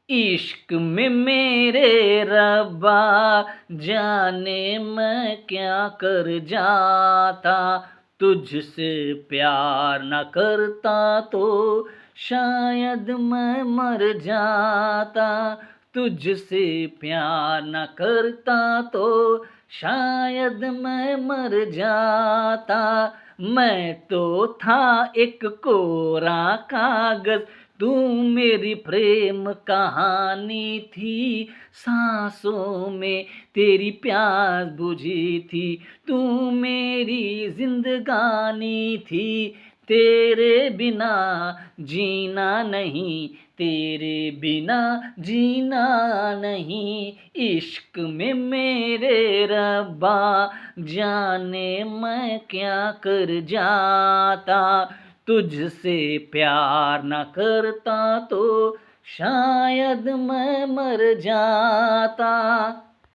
इश्क में मेरे रब्बा जाने मैं क्या कर जाता, तुझसे प्यार न करता तो शायद मैं मर जाता। तुझसे प्यार न करता तो शायद मैं मर जाता। मैं तो था एक कोरा कागज, तू मेरी प्रेम कहानी थी। सांसों में तेरी प्यास बुझी थी, तू मेरी जिंदगानी थी। तेरे बिना जीना नहीं, तेरे बिना जीना नहीं। इश्क में मेरे रब्बा जाने मैं क्या कर जाता, तुझसे प्यार न करता तो शायद मैं मर जाता।